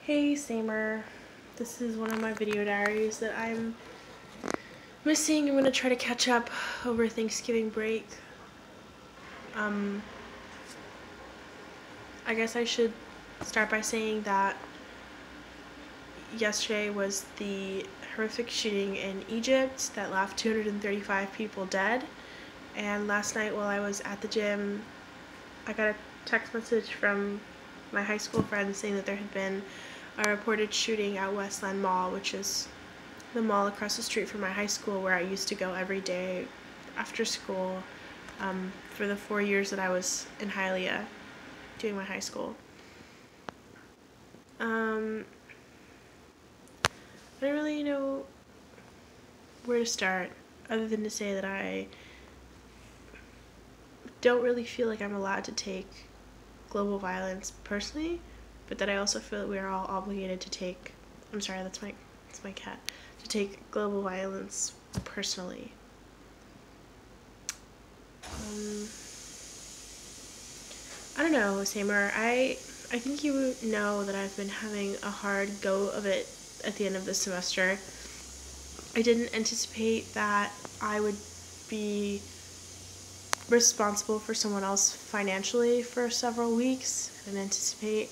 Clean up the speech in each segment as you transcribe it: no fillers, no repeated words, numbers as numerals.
Hey Samer, this is one of my video diaries that I'm missing. I'm gonna try to catch up over Thanksgiving break. I guess I should start by saying that yesterday was the horrific shooting in Egypt that left 235 people dead, and last night while I was at the gym, I got a text message from my high school friends saying that there had been a reported shooting at Westland Mall, which is the mall across the street from my high school where I used to go every day after school for the 4 years that I was in Hialeah doing my high school. I don't really know where to start other than to say that I don't really feel like I'm allowed to take global violence personally, but that I also feel that we are all obligated to take, I'm sorry, that's my cat, to take global violence personally. I don't know, Samer, I think you know that I've been having a hard go of it at the end of this semester. I didn't anticipate that I would be responsible for someone else financially for several weeks. I didn't anticipate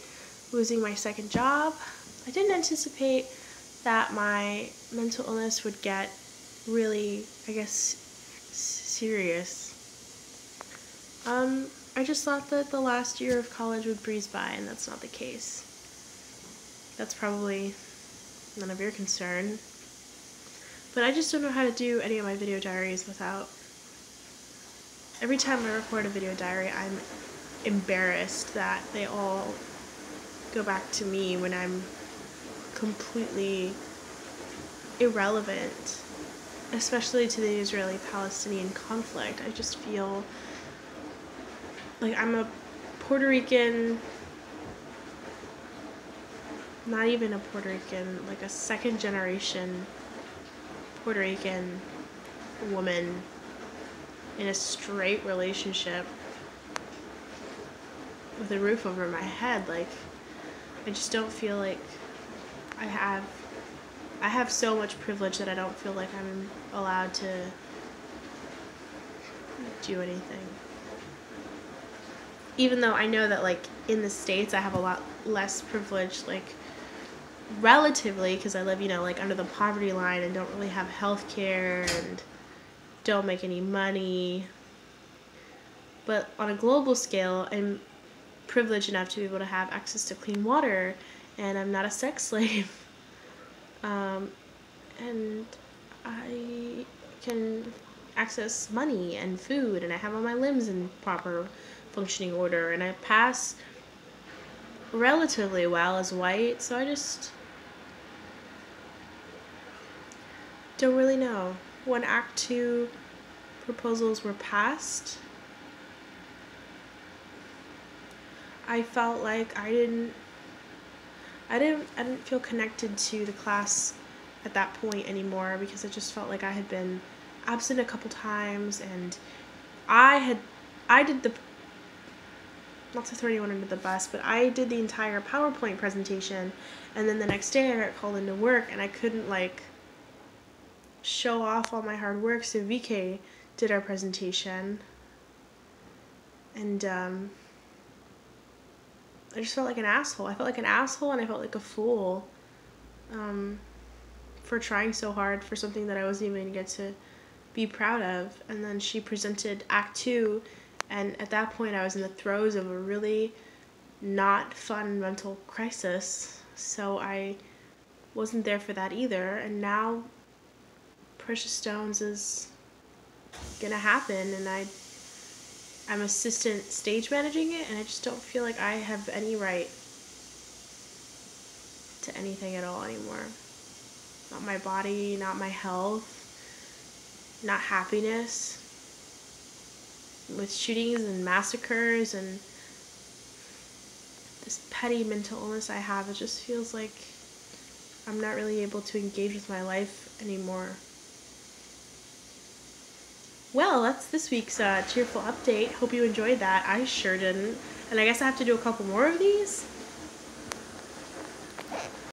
losing my second job. I didn't anticipate that my mental illness would get really, I guess, serious. I just thought that the last year of college would breeze by, and that's not the case. That's probably none of your concern. But I just don't know how to do any of my video diaries without... Every time I record a video diary, I'm embarrassed that they all go back to me when I'm completely irrelevant, especially to the Israeli-Palestinian conflict. I just feel like I'm a Puerto Rican, not even a Puerto Rican, like a second generation Puerto Rican woman in a straight relationship with a roof over my head. Like, I just don't feel like I have so much privilege that I don't feel like I'm allowed to do anything. Even though I know that, like, in the States I have a lot less privilege, like, relatively, because I live, like, under the poverty line and don't really have health care and don't make any money. But on a global scale, I'm privileged enough to be able to have access to clean water, and I'm not a sex slave. And I can access money and food, and I have all my limbs in proper functioning order, and I pass relatively well as white, so I just don't really know. When Act 2 proposals were passed, I felt like I didn't feel connected to the class at that point anymore, because I just felt like I had been absent a couple times, and I did the, not to throw anyone under the bus, but I did the entire PowerPoint presentation, and then the next day I got called into work and I couldn't, like, show off all my hard work, so VK did our presentation, and I just felt like an asshole. I felt like an asshole, and I felt like a fool for trying so hard for something that I wasn't even going to get to be proud of. And then she presented Act 2, and at that point I was in the throes of a really not fun mental crisis, so I wasn't there for that either. And now Precious Stones is gonna happen, and I'm assistant stage managing it, and I just don't feel like I have any right to anything at all anymore. Not my body, not my health, not happiness. With shootings and massacres and this petty mental illness I have, it just feels like I'm not really able to engage with my life anymore. Well, that's this week's cheerful update. Hope you enjoyed that. I sure didn't. And I guess I have to do a couple more of these.